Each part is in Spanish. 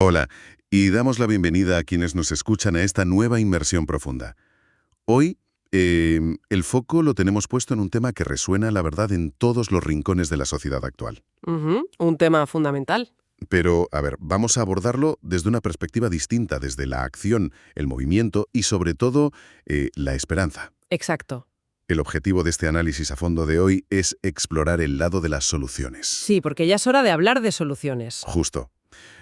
Hola, y damos la bienvenida a quienes nos escuchan a esta nueva inmersión profunda. Hoy, el foco lo tenemos puesto en un tema que resuena, la verdad, en todos los rincones de la sociedad actual. Un tema fundamental. Pero, a ver, vamos a abordarlo desde una perspectiva distinta, desde la acción, el movimiento y, sobre todo, la esperanza. Exacto. El objetivo de este análisis a fondo de hoy es explorar el lado de las soluciones. Sí, porque ya es hora de hablar de soluciones. Justo.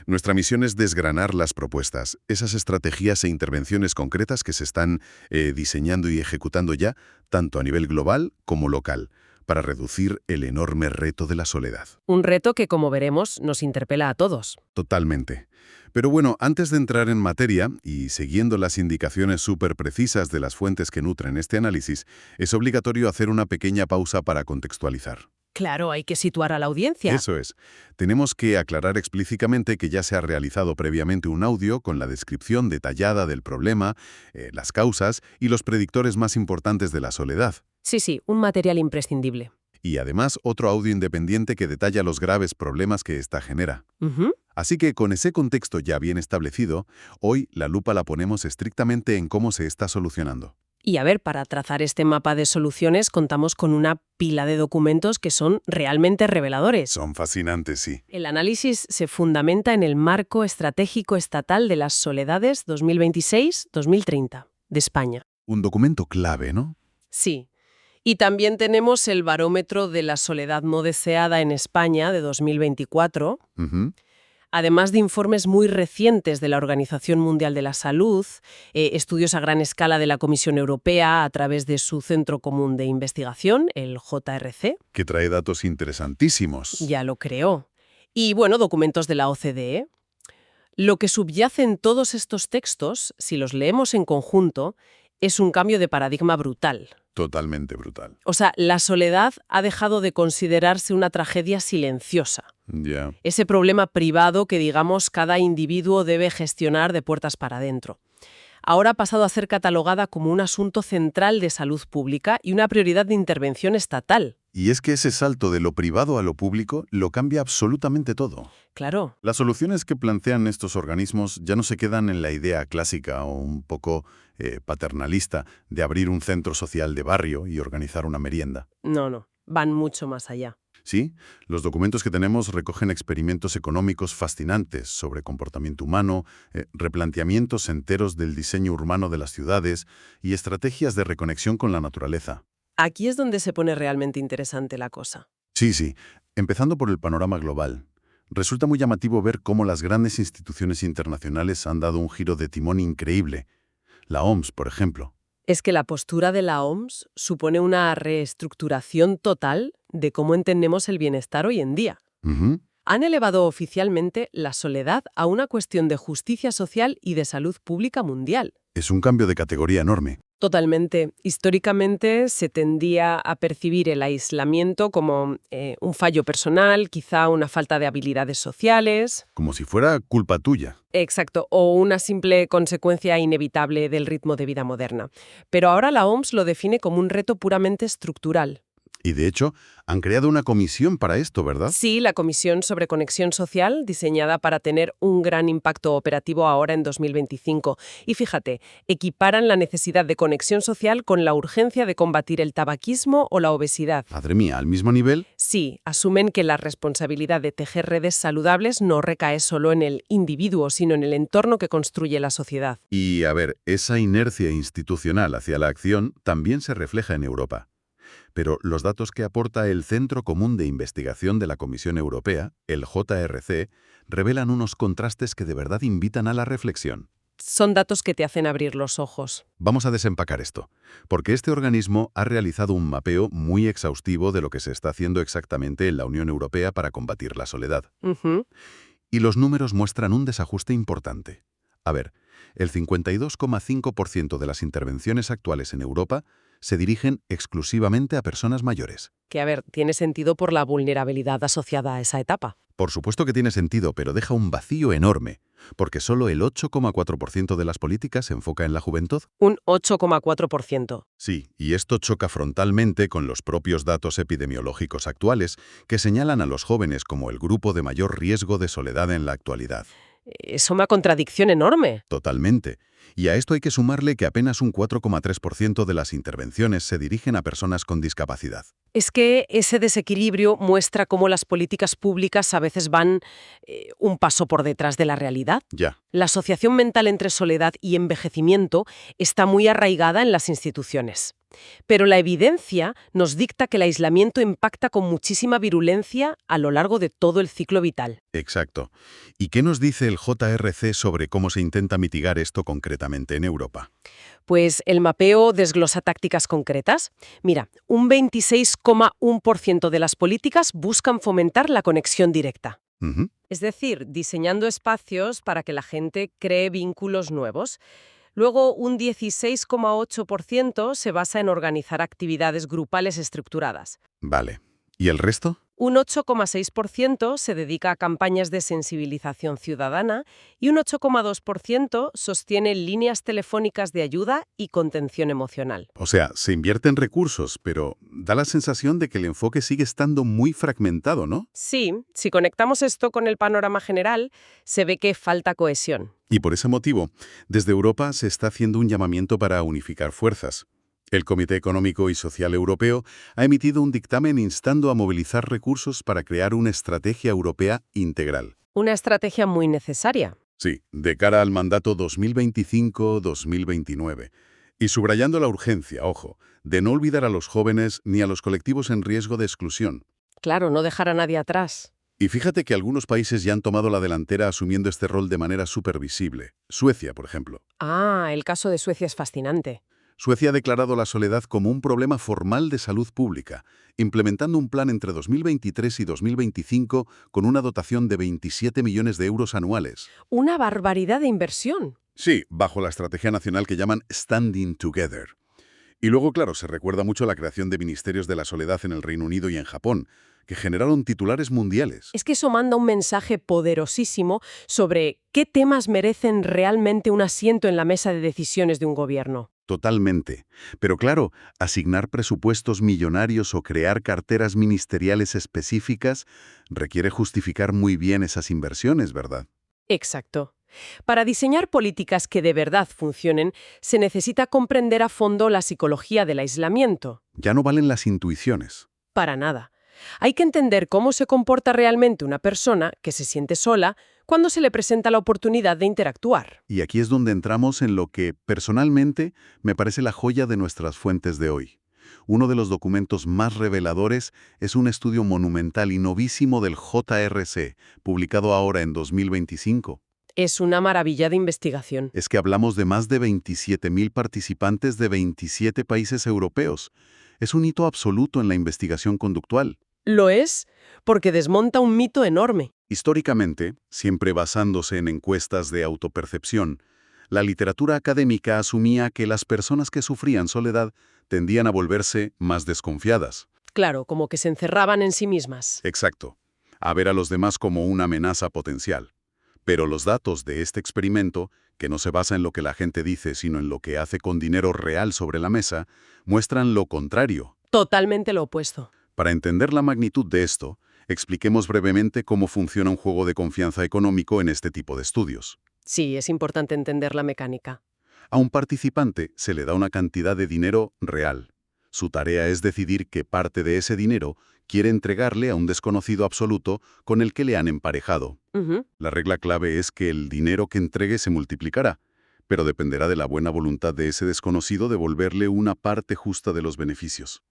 Nuestra misión es desgranar las propuestas, esas estrategias e intervenciones concretas que se están diseñando y ejecutando ya, tanto a nivel global como local, para reducir el enorme reto de la soledad. Un reto que, como veremos, nos interpela a todos. Totalmente. Pero bueno, antes de entrar en materia, y siguiendo las indicaciones súper precisas de las fuentes que nutren este análisis, es obligatorio hacer una pequeña pausa para contextualizar. Claro, hay que situar a la audiencia. Eso es. Tenemos que aclarar explícitamente que ya se ha realizado previamente un audio con la descripción detallada del problema, las causas y los predictores más importantes de la soledad. Sí, un material imprescindible. Y además otro audio independiente que detalla los graves problemas que ésta genera. Ujú. Así que con ese contexto ya bien establecido, hoy la lupa la ponemos estrictamente en cómo se está solucionando. Y a ver, para trazar este mapa de soluciones contamos con una pila de documentos que son realmente reveladores. Son fascinantes, sí. El análisis se fundamenta en el Marco Estratégico Estatal de las Soledades 2026-2030 de España. Un documento clave, ¿no? Sí. Y también tenemos el Barómetro de la Soledad No Deseada en España de 2024, Ujú. además de informes muy recientes de la Organización Mundial de la Salud, estudios a gran escala de la Comisión Europea a través de su Centro Común de Investigación, el JRC, Que trae datos interesantísimos. ya lo creó, y bueno, documentos de la OCDE. Lo que subyace en todos estos textos, si los leemos en conjunto, es un cambio de paradigma brutal. Totalmente brutal. O sea, la soledad ha dejado de considerarse una tragedia silenciosa. Ya. Ese problema privado que, digamos, cada individuo debe gestionar de puertas para adentro. Ahora ha pasado a ser catalogada como un asunto central de salud pública y una prioridad de intervención estatal. Y es que ese salto de lo privado a lo público lo cambia absolutamente todo. Claro. Las soluciones que plantean estos organismos ya no se quedan en la idea clásica o un poco paternalista de abrir un centro social de barrio y organizar una merienda. No, van mucho más allá. Sí, los documentos que tenemos recogen experimentos económicos fascinantes sobre comportamiento humano, replanteamientos enteros del diseño urbano de las ciudades y estrategias de reconexión con la naturaleza. Aquí es donde se pone realmente interesante la cosa. Sí, empezando por el panorama global. Resulta muy llamativo ver cómo las grandes instituciones internacionales han dado un giro de timón increíble. La OMS, por ejemplo. Es que la postura de la OMS supone una reestructuración total de cómo entendemos el bienestar hoy en día. Ujú. Han elevado oficialmente la soledad a una cuestión de justicia social y de salud pública mundial. Es un cambio de categoría enorme. Totalmente. Históricamente se tendía a percibir el aislamiento como un fallo personal, quizá una falta de habilidades sociales. Como si fuera culpa tuya. Exacto, o una simple consecuencia inevitable del ritmo de vida moderna. Pero ahora la OMS lo define como un reto puramente estructural. Y de hecho, han creado una comisión para esto, ¿verdad? Sí, la Comisión sobre Conexión Social, diseñada para tener un gran impacto operativo ahora en 2025. Y fíjate, equiparan la necesidad de conexión social con la urgencia de combatir el tabaquismo o la obesidad. Madre mía, ¿al mismo nivel? Sí, asumen que la responsabilidad de tejer redes saludables no recae solo en el individuo, sino en el entorno que construye la sociedad. Y, a ver, esa inercia institucional hacia la acción también se refleja en Europa. Pero los datos que aporta el Centro Común de Investigación de la Comisión Europea, el JRC, revelan unos contrastes que de verdad invitan a la reflexión. Son datos que te hacen abrir los ojos. Vamos a desempacar esto, porque este organismo ha realizado un mapeo muy exhaustivo de lo que se está haciendo exactamente en la Unión Europea para combatir la soledad. Ujú. Y los números muestran un desajuste importante. A ver, el 52,5% de las intervenciones actuales en Europa se dirigen exclusivamente a personas mayores. Que, a ver, tiene sentido por la vulnerabilidad asociada a esa etapa. Por supuesto que tiene sentido, pero deja un vacío enorme, porque solo el 8,4% de las políticas se enfoca en la juventud. Un 8,4%. Sí, y esto choca frontalmente con los propios datos epidemiológicos actuales, que señalan a los jóvenes como el grupo de mayor riesgo de soledad en la actualidad. Es una contradicción enorme. Totalmente. Y a esto hay que sumarle que apenas un 4,3% de las intervenciones se dirigen a personas con discapacidad. Es que ese desequilibrio muestra cómo las políticas públicas a veces van un paso por detrás de la realidad. Ya, La asociación mental entre soledad y envejecimiento está muy arraigada en las instituciones. Pero la evidencia nos dicta que el aislamiento impacta con muchísima virulencia a lo largo de todo el ciclo vital. exacto. ¿Y qué nos dice el JRC sobre cómo se intenta mitigar esto concretamente en Europa? Pues el mapeo desglosa tácticas concretas. Mira, un 26,1% de las políticas buscan fomentar la conexión directa. Ujú. Es decir, diseñando espacios para que la gente cree vínculos nuevos. Luego, un 16,8% se basa en organizar actividades grupales estructuradas. Vale. ¿Y el resto? Un 8,6% se dedica a campañas de sensibilización ciudadana y un 8,2% sostiene líneas telefónicas de ayuda y contención emocional. O sea, se invierten recursos, pero da la sensación de que el enfoque sigue estando muy fragmentado, ¿no? Sí, si conectamos esto con el panorama general, se ve que falta cohesión. Y por ese motivo, desde Europa se está haciendo un llamamiento para unificar fuerzas. El Comité Económico y Social Europeo ha emitido un dictamen instando a movilizar recursos para crear una estrategia europea integral. Una estrategia muy necesaria. Sí, de cara al mandato 2025-2029. Y subrayando la urgencia, ojo, de no olvidar a los jóvenes ni a los colectivos en riesgo de exclusión. Claro, no dejar a nadie atrás. Y fíjate que algunos países ya han tomado la delantera asumiendo este rol de manera supervisible. Suecia, por ejemplo. Ah, el caso de Suecia es fascinante. Suecia ha declarado la soledad como un problema formal de salud pública, implementando un plan entre 2023 y 2025 con una dotación de 27 millones de euros anuales. Una barbaridad de inversión. Sí, bajo la estrategia nacional que llaman Standing Together. Y luego, claro, se recuerda mucho la creación de ministerios de la soledad en el Reino Unido y en Japón, que generaron titulares mundiales. Es que eso manda un mensaje poderosísimo sobre qué temas merecen realmente un asiento en la mesa de decisiones de un gobierno. Totalmente. Pero claro, asignar presupuestos millonarios o crear carteras ministeriales específicas requiere justificar muy bien esas inversiones, ¿verdad? Exacto. Para diseñar políticas que de verdad funcionen, se necesita comprender a fondo la psicología del aislamiento. Ya no valen las intuiciones. Para nada. Hay que entender cómo se comporta realmente una persona que se siente sola cuando se le presenta la oportunidad de interactuar. Y aquí es donde entramos en lo que, personalmente, me parece la joya de nuestras fuentes de hoy. Uno de los documentos más reveladores es un estudio monumental y novísimo del JRC, publicado ahora en 2025. Es una maravilla de investigación. Es que hablamos de más de 27.000 participantes de 27 países europeos. Es un hito absoluto en la investigación conductual. Lo es porque desmonta un mito enorme. Históricamente, siempre basándose en encuestas de autopercepción, la literatura académica asumía que las personas que sufrían soledad tendían a volverse más desconfiadas. Claro, como que se encerraban en sí mismas. Exacto. A ver a los demás como una amenaza potencial. Pero los datos de este experimento, que no se basa en lo que la gente dice, sino en lo que hace con dinero real sobre la mesa, muestran lo contrario. Totalmente lo opuesto. Para entender la magnitud de esto, expliquemos brevemente cómo funciona un juego de confianza económico en este tipo de estudios. Sí, es importante entender la mecánica. A un participante se le da una cantidad de dinero real. Su tarea es decidir qué parte de ese dinero quiere entregarle a un desconocido absoluto con el que le han emparejado. Ujú. La regla clave es que el dinero que entregue se multiplicará, pero dependerá de la buena voluntad de ese desconocido devolverle una parte justa de los beneficios.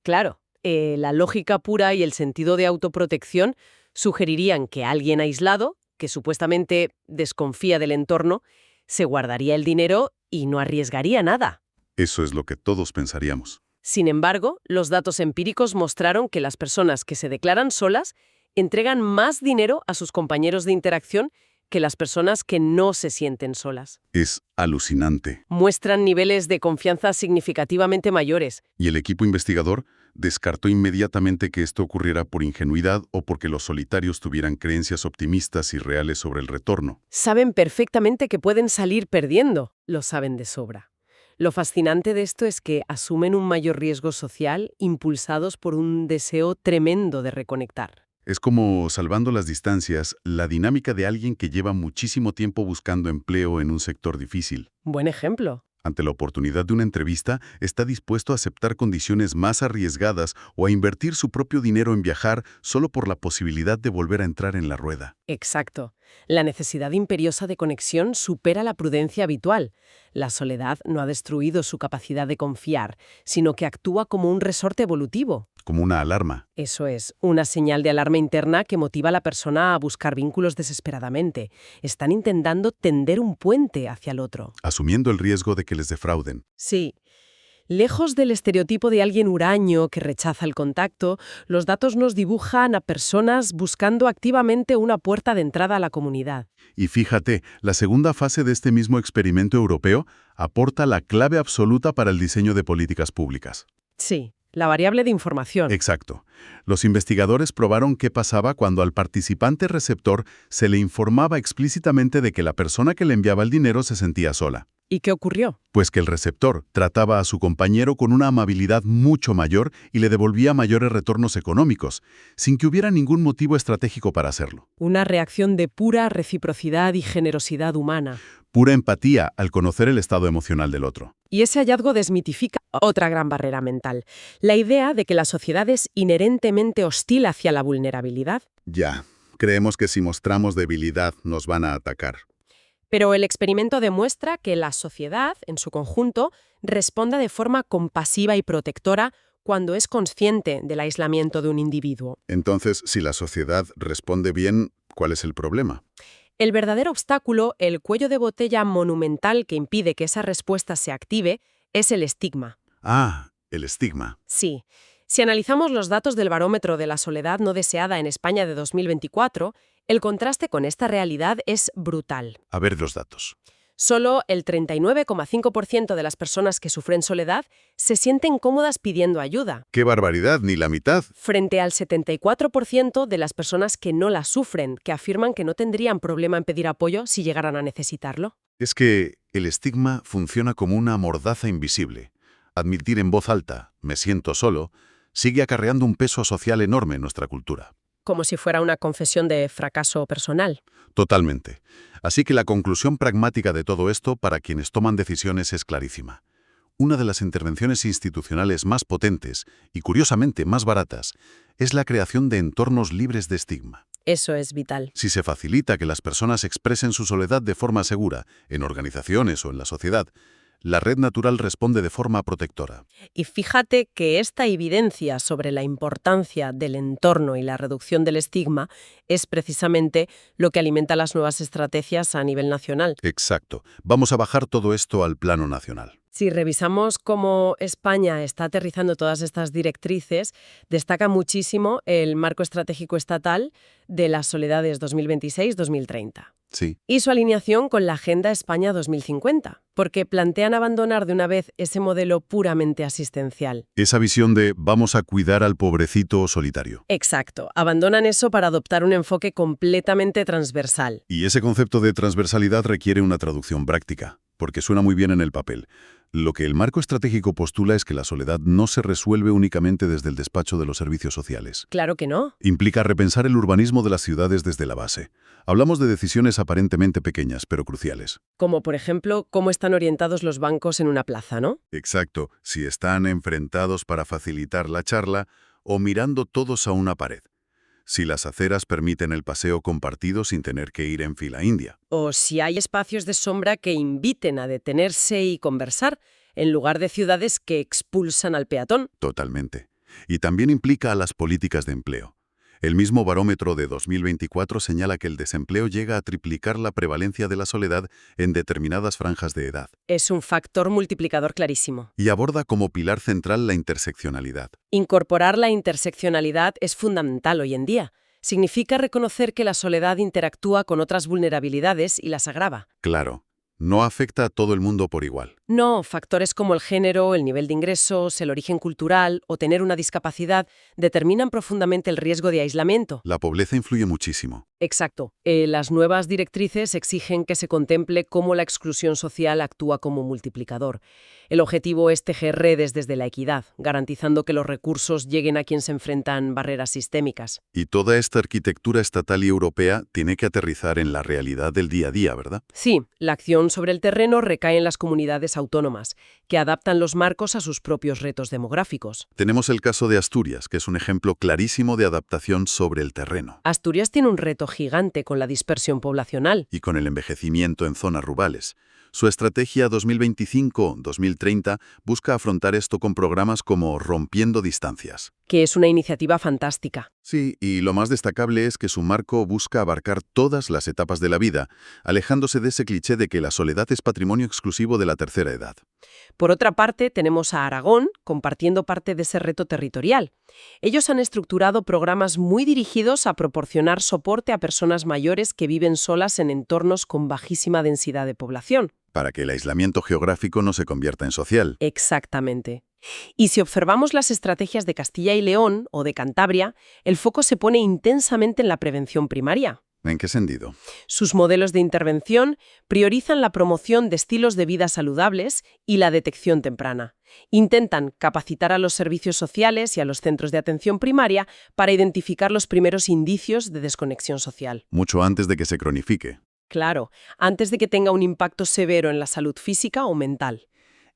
Claro, la lógica pura y el sentido de autoprotección sugerirían que alguien aislado, que supuestamente desconfía del entorno, se guardaría el dinero y no arriesgaría nada. Eso es lo que todos pensaríamos. Sin embargo, los datos empíricos mostraron que las personas que se declaran solas entregan más dinero a sus compañeros de interacción que las personas que no se sienten solas. Es alucinante. Muestran niveles de confianza significativamente mayores. Y el equipo investigador descartó inmediatamente que esto ocurriera por ingenuidad o porque los solitarios tuvieran creencias optimistas y reales sobre el retorno. Saben perfectamente que pueden salir perdiendo. Lo saben de sobra. Lo fascinante de esto es que asumen un mayor riesgo social impulsados por un deseo tremendo de reconectar. Es como, salvando las distancias, la dinámica de alguien que lleva muchísimo tiempo buscando empleo en un sector difícil. Buen ejemplo. Ante la oportunidad de una entrevista, está dispuesto a aceptar condiciones más arriesgadas o a invertir su propio dinero en viajar solo por la posibilidad de volver a entrar en la rueda. Exacto. La necesidad imperiosa de conexión supera la prudencia habitual. La soledad no ha destruido su capacidad de confiar, sino que actúa como un resorte evolutivo. Como una alarma. Eso es, una señal de alarma interna que motiva a la persona a buscar vínculos desesperadamente. Están intentando tender un puente hacia el otro. Asumiendo el riesgo de que les defrauden. Sí. Lejos del estereotipo de alguien huraño que rechaza el contacto, los datos nos dibujan a personas buscando activamente una puerta de entrada a la comunidad. Y fíjate, la segunda fase de este mismo experimento europeo aporta la clave absoluta para el diseño de políticas públicas. Sí, la variable de información. Exacto. Los investigadores probaron qué pasaba cuando al participante receptor se le informaba explícitamente de que la persona que le enviaba el dinero se sentía sola. ¿Y qué ocurrió? Pues que el receptor trataba a su compañero con una amabilidad mucho mayor y le devolvía mayores retornos económicos, sin que hubiera ningún motivo estratégico para hacerlo. Una reacción de pura reciprocidad y generosidad humana. Pura empatía al conocer el estado emocional del otro. Y ese hallazgo desmitifica otra gran barrera mental, la idea de que la sociedad es inherentemente hostil hacia la vulnerabilidad. Ya, creemos que si mostramos debilidad nos van a atacar. Pero el experimento demuestra que la sociedad, en su conjunto, responde de forma compasiva y protectora cuando es consciente del aislamiento de un individuo. Entonces, si la sociedad responde bien, ¿cuál es el problema? El verdadero obstáculo, el cuello de botella monumental que impide que esa respuesta se active, es el estigma. Ah, el estigma. Sí. Si analizamos los datos del barómetro de la soledad no deseada en España de 2024, el contraste con esta realidad es brutal. A ver los datos. Solo el 39,5% de las personas que sufren soledad se sienten cómodas pidiendo ayuda, ¡Qué barbaridad! Ni la mitad. frente al 74% de las personas que no la sufren, que afirman que no tendrían problema en pedir apoyo si llegaran a necesitarlo. Es que el estigma funciona como una mordaza invisible. Admitir en voz alta, me siento solo, sigue acarreando un peso social enorme en nuestra cultura. Como si fuera una confesión de fracaso personal. Totalmente. Así que la conclusión pragmática de todo esto para quienes toman decisiones es clarísima. Una de las intervenciones institucionales más potentes y, curiosamente, más baratas es la creación de entornos libres de estigma. Eso es vital. Si se facilita que las personas expresen su soledad de forma segura, en organizaciones o en la sociedad, la red natural responde de forma protectora. Y fíjate que esta evidencia sobre la importancia del entorno y la reducción del estigma es precisamente lo que alimenta las nuevas estrategias a nivel nacional. Exacto. Vamos a bajar todo esto al plano nacional. Si revisamos cómo España está aterrizando todas estas directrices, destaca muchísimo el Marco Estratégico Estatal de las Soledades 2026-2030. Sí. Y su alineación con la Agenda España 2050, porque plantean abandonar de una vez ese modelo puramente asistencial. Esa visión de vamos a cuidar al pobrecito solitario. Exacto, abandonan eso para adoptar un enfoque completamente transversal. Y ese concepto de transversalidad requiere una traducción práctica, porque suena muy bien en el papel. Lo que el marco estratégico postula es que la soledad no se resuelve únicamente desde el despacho de los servicios sociales. Claro que no. Implica repensar el urbanismo de las ciudades desde la base. Hablamos de decisiones aparentemente pequeñas, pero cruciales. Como, por ejemplo, cómo están orientados los bancos en una plaza, ¿no? Exacto, si están enfrentados para facilitar la charla o mirando todos a una pared. Si las aceras permiten el paseo compartido sin tener que ir en fila india. O si hay espacios de sombra que inviten a detenerse y conversar, en lugar de ciudades que expulsan al peatón. Totalmente. Y también implica a las políticas de empleo. El mismo barómetro de 2024 señala que el desempleo llega a triplicar la prevalencia de la soledad en determinadas franjas de edad. Es un factor multiplicador clarísimo. Y aborda como pilar central la interseccionalidad. Incorporar la interseccionalidad es fundamental hoy en día. Significa reconocer que la soledad interactúa con otras vulnerabilidades y las agrava. Claro, no afecta a todo el mundo por igual. No, factores como el género, el nivel de ingresos, el origen cultural o tener una discapacidad determinan profundamente el riesgo de aislamiento. La pobreza influye muchísimo. Exacto. Las nuevas directrices exigen que se contemple cómo la exclusión social actúa como multiplicador. El objetivo es tejer redes desde la equidad, garantizando que los recursos lleguen a quien se enfrentan barreras sistémicas. Y toda esta arquitectura estatal y europea tiene que aterrizar en la realidad del día a día, ¿verdad? Sí, la acción sobre el terreno recae en las comunidades autónomas, que adaptan los marcos a sus propios retos demográficos. Tenemos el caso de Asturias, que es un ejemplo clarísimo de adaptación sobre el terreno. Asturias tiene un reto gigante con la dispersión poblacional. Y con el envejecimiento en zonas rurales. Su estrategia 2025-2030 busca afrontar esto con programas como Rompiendo Distancias. Que es una iniciativa fantástica. Sí, y lo más destacable es que su marco busca abarcar todas las etapas de la vida, alejándose de ese cliché de que la soledad es patrimonio exclusivo de la tercera edad. Por otra parte, tenemos a Aragón compartiendo parte de ese reto territorial. Ellos han estructurado programas muy dirigidos a proporcionar soporte a personas mayores que viven solas en entornos con bajísima densidad de población. Para que el aislamiento geográfico no se convierta en social. Exactamente. Y si observamos las estrategias de Castilla y León o de Cantabria, el foco se pone intensamente en la prevención primaria. ¿En qué sentido? Sus modelos de intervención priorizan la promoción de estilos de vida saludables y la detección temprana. Intentan capacitar a los servicios sociales y a los centros de atención primaria para identificar los primeros indicios de desconexión social. Mucho antes de que se cronifique. Claro, antes de que tenga un impacto severo en la salud física o mental.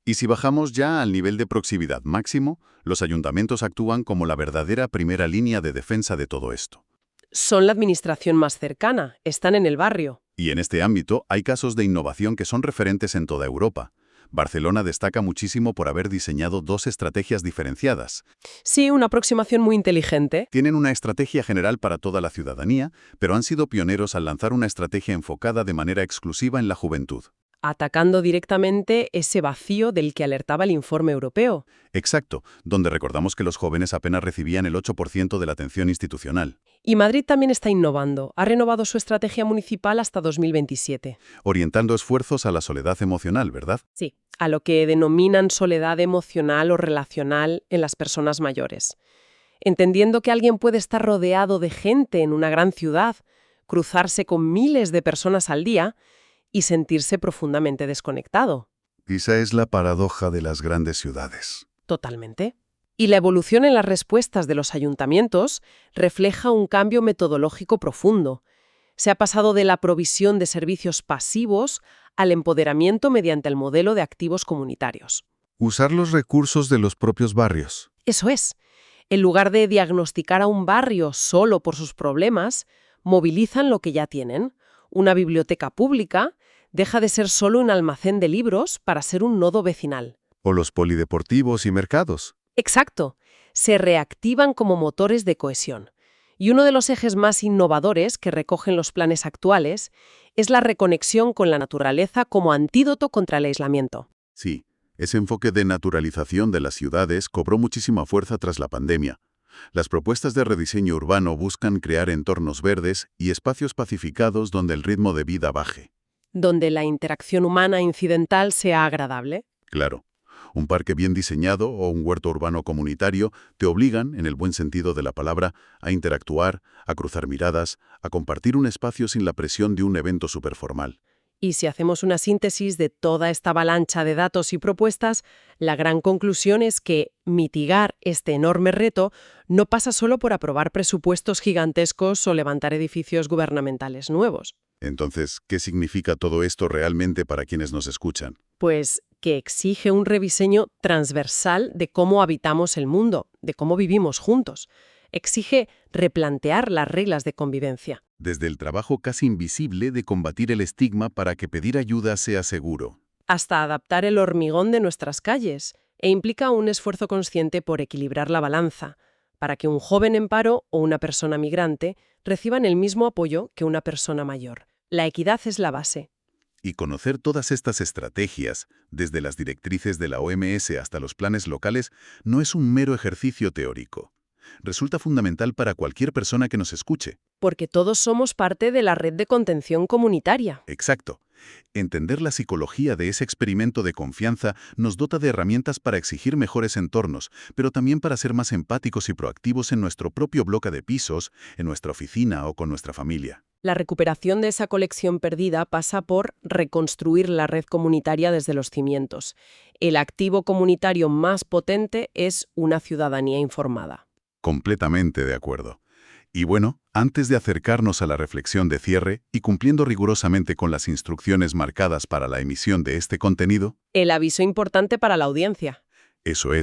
Y si bajamos ya al nivel de proximidad máximo, los ayuntamientos actúan como la verdadera primera línea de defensa de todo esto. Son la administración más cercana, están en el barrio. Y en este ámbito hay casos de innovación que son referentes en toda Europa. Barcelona destaca muchísimo por haber diseñado dos estrategias diferenciadas. Sí, una aproximación muy inteligente. Tienen una estrategia general para toda la ciudadanía, pero han sido pioneros al lanzar una estrategia enfocada de manera exclusiva en la juventud. Atacando directamente ese vacío del que alertaba el informe europeo. Exacto, donde recordamos que los jóvenes apenas recibían el 8% de la atención institucional. Y Madrid también está innovando. Ha renovado su estrategia municipal hasta 2027. Orientando esfuerzos a la soledad emocional, ¿verdad? Sí, a lo que denominan soledad emocional o relacional en las personas mayores. Entendiendo que alguien puede estar rodeado de gente en una gran ciudad, cruzarse con miles de personas al día y sentirse profundamente desconectado. Quizá es la paradoja de las grandes ciudades. Totalmente. Y la evolución en las respuestas de los ayuntamientos refleja un cambio metodológico profundo. Se ha pasado de la provisión de servicios pasivos al empoderamiento mediante el modelo de activos comunitarios. Usar los recursos de los propios barrios. Eso es. En lugar de diagnosticar a un barrio solo por sus problemas, movilizan lo que ya tienen. Una biblioteca pública deja de ser solo un almacén de libros para ser un nodo vecinal. O los polideportivos y mercados. Exacto. Se reactivan como motores de cohesión. Y uno de los ejes más innovadores que recogen los planes actuales es la reconexión con la naturaleza como antídoto contra el aislamiento. Sí, ese enfoque de naturalización de las ciudades cobró muchísima fuerza tras la pandemia. Las propuestas de rediseño urbano buscan crear entornos verdes y espacios pacificados donde el ritmo de vida baje. Donde la interacción humana incidental sea agradable. Claro, un parque bien diseñado o un huerto urbano comunitario te obligan, en el buen sentido de la palabra, a interactuar, a cruzar miradas, a compartir un espacio sin la presión de un evento superformal. Y si hacemos una síntesis de toda esta avalancha de datos y propuestas, la gran conclusión es que mitigar este enorme reto no pasa solo por aprobar presupuestos gigantescos o levantar edificios gubernamentales nuevos. Entonces, ¿qué significa todo esto realmente para quienes nos escuchan? Pues que exige un rediseño transversal de cómo habitamos el mundo, de cómo vivimos juntos. Exige replantear las reglas de convivencia. Desde el trabajo casi invisible de combatir el estigma para que pedir ayuda sea seguro. Hasta adaptar el hormigón de nuestras calles, e implica un esfuerzo consciente por equilibrar la balanza, para que un joven en paro o una persona migrante reciban el mismo apoyo que una persona mayor. La equidad es la base. Y conocer todas estas estrategias, desde las directrices de la OMS hasta los planes locales, no es un mero ejercicio teórico. Resulta fundamental para cualquier persona que nos escuche. Porque todos somos parte de la red de contención comunitaria. Exacto. Entender la psicología de ese experimento de confianza nos dota de herramientas para exigir mejores entornos, pero también para ser más empáticos y proactivos en nuestro propio bloque de pisos, en nuestra oficina o con nuestra familia. La recuperación de esa colección perdida pasa por reconstruir la red comunitaria desde los cimientos. El activo comunitario más potente es una ciudadanía informada. Completamente de acuerdo. Y bueno, antes de acercarnos a la reflexión de cierre y cumpliendo rigurosamente con las instrucciones marcadas para la emisión de este contenido, El aviso importante para la audiencia. eso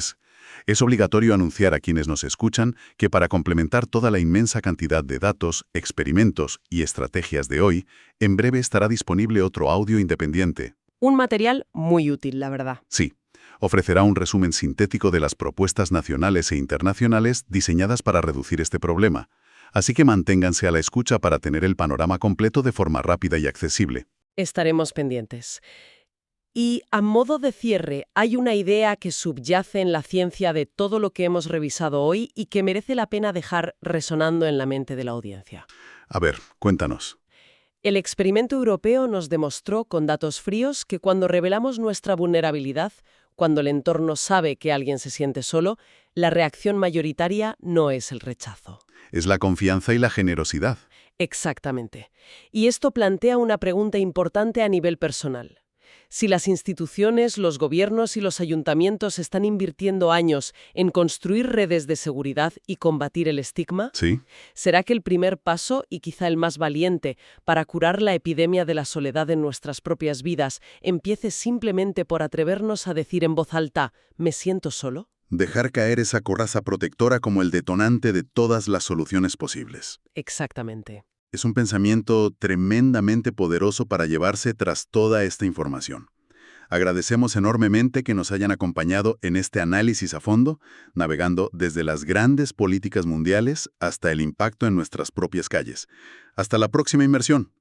es obligatorio anunciar a quienes nos escuchan que para complementar toda la inmensa cantidad de datos, experimentos y estrategias de hoy, en breve estará disponible otro audio independiente. Un material muy útil, la verdad. Sí, ofrecerá un resumen sintético de las propuestas nacionales e internacionales diseñadas para reducir este problema. Así que manténganse a la escucha para tener el panorama completo de forma rápida y accesible. Estaremos pendientes. Y a modo de cierre, hay una idea que subyace en la ciencia de todo lo que hemos revisado hoy y que merece la pena dejar resonando en la mente de la audiencia. A ver, cuéntanos. El experimento europeo nos demostró con datos fríos que cuando revelamos nuestra vulnerabilidad, cuando el entorno sabe que alguien se siente solo, la reacción mayoritaria no es el rechazo. Es la confianza y la generosidad. Exactamente. Y esto plantea una pregunta importante a nivel personal. Si las instituciones, los gobiernos y los ayuntamientos están invirtiendo años en construir redes de seguridad y combatir el estigma, ¿Sí? ¿será que el primer paso, y quizá el más valiente, para curar la epidemia de la soledad en nuestras propias vidas, empiece simplemente por atrevernos a decir en voz alta, ¿me siento solo? Dejar caer esa coraza protectora como el detonante de todas las soluciones posibles. Exactamente. Es un pensamiento tremendamente poderoso para llevarse tras toda esta información. Agradecemos enormemente que nos hayan acompañado en este análisis a fondo, navegando desde las grandes políticas mundiales hasta el impacto en nuestras propias calles. Hasta la próxima inmersión.